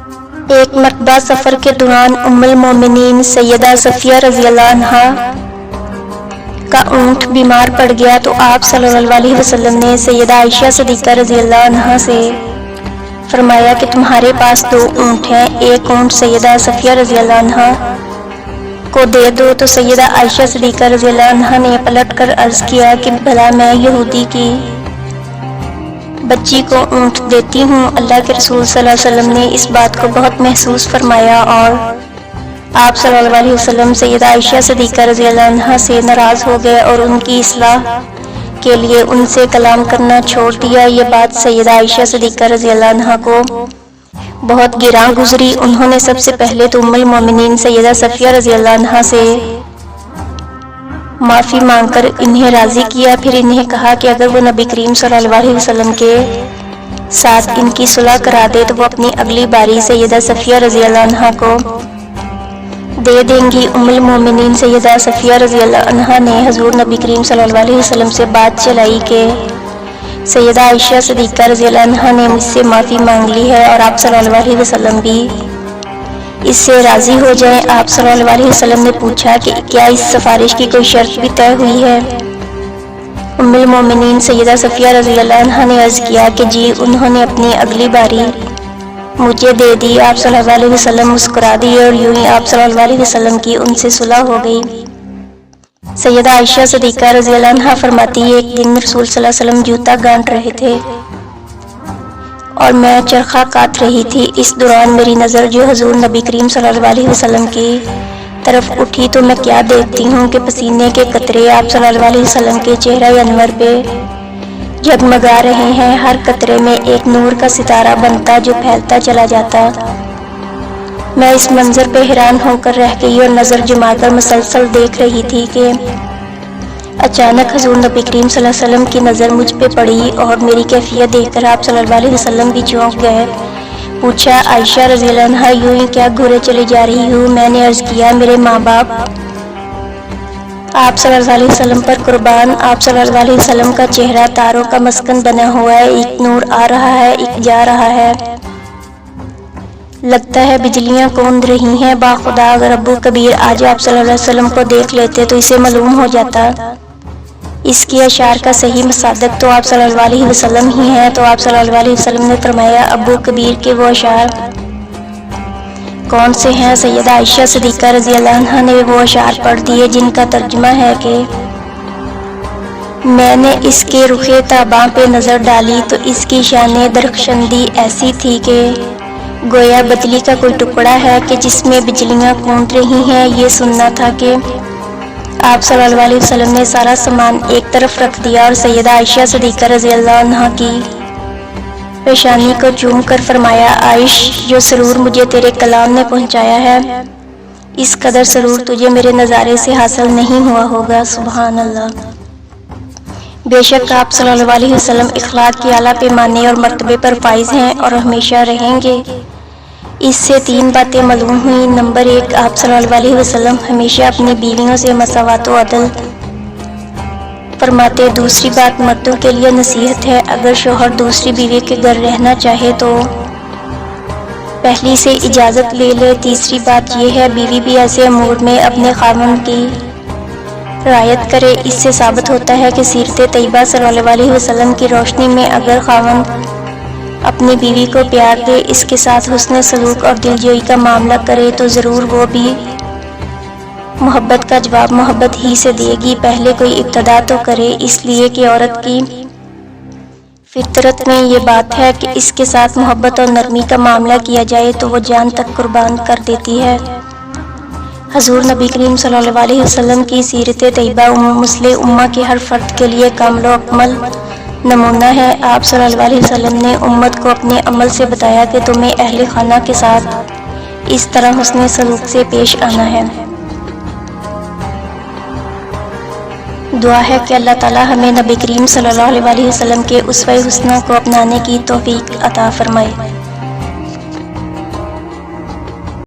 ایک مرتبہ سفر کے دوران ام المومنین سیدہ صفیہ رضی اللہ عنہا کا اونٹ بیمار پڑ گیا تو آپ صلی اللہ علیہ وسلم نے سیدہ عائشہ صدیقہ رضی اللہ عنہا سے فرمایا کہ تمہارے پاس 2 اونٹ ہیں، ایک اونٹ سیدہ صفیہ رضی اللہ عنہا کو دے دو۔ تو سیدہ عائشہ صدیقہ رضی اللہ عنہا نے پلٹ کر عرض کیا کہ بھلا میں یہودی کی بچی کو اونٹ دیتی ہوں؟ اللہ کے رسول صلی اللہ علیہ وسلم نے اس بات کو بہت محسوس فرمایا اور آپ صلی اللہ علیہ وسلم سیدہ عائشہ صدیقہ رضی اللہ عنہا سے ناراض ہو گئے اور ان کی اصلاح کے لیے ان سے کلام کرنا چھوڑ دیا۔ یہ بات سیدہ عائشہ صدیقہ رضی اللہ عنہا کو بہت گراں گزری۔ انہوں نے سب سے پہلے تو ام المومنین سیدہ صفیہ رضی اللہ عنہا سے معافی مانگ کر انہیں راضی کیا، پھر انہیں کہا کہ اگر وہ نبی کریم صلی اللہ علیہ وسلم کے ساتھ ان کی صلح کرا دے تو وہ اپنی اگلی باری سیدہ صفیہ رضی اللہ عنہا کو دے دیں گی۔ ام المومنین سیدہ صفیہ رضی اللہ عنہا نے حضور نبی کریم صلی اللہ علیہ وسلم سے بات چلائی کہ سیدہ عائشہ صدیقہ رضی اللہ عنہا نے مجھ سے معافی مانگ لی ہے اور آپ صلی اللہ علیہ وسلم بھی اس سے راضی ہو جائیں۔ آپ صلی اللہ علیہ وسلم نے پوچھا کہ کیا اس سفارش کی کوئی شرط بھی طے ہوئی ہے؟ ام المومنین سیدہ صفیہ رضی اللہ عنہا نے عرض کیا کہ جی، انہوں نے اپنی اگلی باری مجھے دے دی۔ آپ صلی اللہ علیہ وسلم مسکرا دیے اور یوں ہی آپ صلی اللہ علیہ وسلم کی ان سے صلح ہو گئی۔ سیدہ عائشہ صدیقہ رضی اللہ عنہا فرماتی ہے، ایک دن رسول صلی اللہ علیہ وسلم جوتا گانٹ رہے تھے اور میں چرخہ کاٹ رہی تھی۔ اس دوران میری نظر جو حضور نبی کریم صلی اللہ علیہ وسلم کی طرف اٹھی تو میں کیا دیکھتی ہوں کہ پسینے کے قطرے آپ صلی اللہ علیہ وسلم کے چہرہ انور پہ جگمگا رہے ہیں۔ ہر قطرے میں ایک نور کا ستارہ بنتا جو پھیلتا چلا جاتا۔ میں اس منظر پہ حیران ہو کر رہ گئی اور نظر جما کر مسلسل دیکھ رہی تھی کہ اچانک حضور نبی کریم صلی اللہ علیہ وسلم کی نظر مجھ پہ پڑی اور میری کیفیت دیکھ کر آپ صلی اللہ علیہ وسلم بھی چونک گئے۔ پوچھا، عائشہ رضی اللہ عنہا یوں ہی کیا گھورے چلی جا رہی ہوں؟ میں نے عرض کیا، میرے ماں باپ آپ صلی اللہ علیہ وسلم پر قربان۔ آپ صلی اللہ علیہ وسلم کا چہرہ تاروں کا مسکن بنا ہوا ہے، ایک نور آ رہا ہے، ایک جا رہا ہے، لگتا ہے بجلیاں کون رہی ہیں۔ باخدا اگر ابو کبیر آج آپ صلی اللہ علیہ وسلم کو دیکھ لیتے تو اسے معلوم ہو جاتا اس کی اشعار کا صحیح مصداق تو آپ صلی اللہ علیہ وسلم ہی ہیں۔ تو آپ صلی اللہ علیہ وسلم نے فرمایا، ابو کبیر کے وہ اشعار کون سے ہیں؟ سیدہ عائشہ صدیقہ رضی اللہ عنہا نے وہ اشعار پڑھ دیے جن کا ترجمہ ہے کہ میں نے اس کے رخ تاباں پہ نظر ڈالی تو اس کی شان درخشندی ایسی تھی کہ گویا بجلی کا کوئی ٹکڑا ہے کہ جس میں بجلیاں کونٹ رہی ہیں۔ یہ سننا تھا کہ آپ صلی اللہ علیہ وسلم نے سارا سامان ایک طرف رکھ دیا اور سیدہ عائشہ صدیقہ رضی اللہ عنہا کی پیشانی کو چوم کر فرمایا، عائش، جو سرور مجھے تیرے کلام نے پہنچایا ہے اس قدر سرور تجھے میرے نظارے سے حاصل نہیں ہوا ہوگا۔ سبحان اللہ۔ بے شک آپ صلی اللہ علیہ وسلم اخلاق کے اعلیٰ پیمانے اور مرتبے پر فائز ہیں اور ہمیشہ رہیں گے۔ اس سے 3 باتیں معلوم ہوئیں۔ نمبر 1، آپ صلی اللہ علیہ وسلم ہمیشہ اپنی بیویوں سے مساوات و عدل فرماتے۔ دوسری بات مردوں کے لیے نصیحت ہے، اگر شوہر دوسری بیوی کے گھر رہنا چاہے تو پہلی سے اجازت لے لے۔ تیسری بات یہ ہے، بیوی بھی ایسے امور میں اپنے خاوند کی رعایت کرے۔ اس سے ثابت ہوتا ہے کہ سیرت طیبہ صلی اللہ علیہ وسلم کی روشنی میں اگر خاوند اپنی بیوی کو پیار دے، اس کے ساتھ حسن سلوک اور دلجوئی کا معاملہ کرے تو ضرور وہ بھی محبت کا جواب محبت ہی سے دے گی۔ پہلے کوئی ابتدا تو کرے، اس لیے کہ عورت کی فطرت میں یہ بات ہے کہ اس کے ساتھ محبت اور نرمی کا معاملہ کیا جائے تو وہ جان تک قربان کر دیتی ہے۔ حضور نبی کریم صلی اللہ علیہ وسلم کی سیرت طیبہ مسلح امہ کے ہر فرد کے لیے کامل و اکمل نمونہ ہے۔ آپ صلی اللہ علیہ وسلم نے امت کو اپنے عمل سے بتایا کہ تمہیں اہل خانہ کے ساتھ اس طرح حسن سلوک سے پیش آنا ہے۔ دعا ہے کہ اللہ تعالی ہمیں نبی کریم صلی اللہ علیہ وسلم کے اسوہ حسنہ کو اپنانے کی توفیق عطا فرمائے۔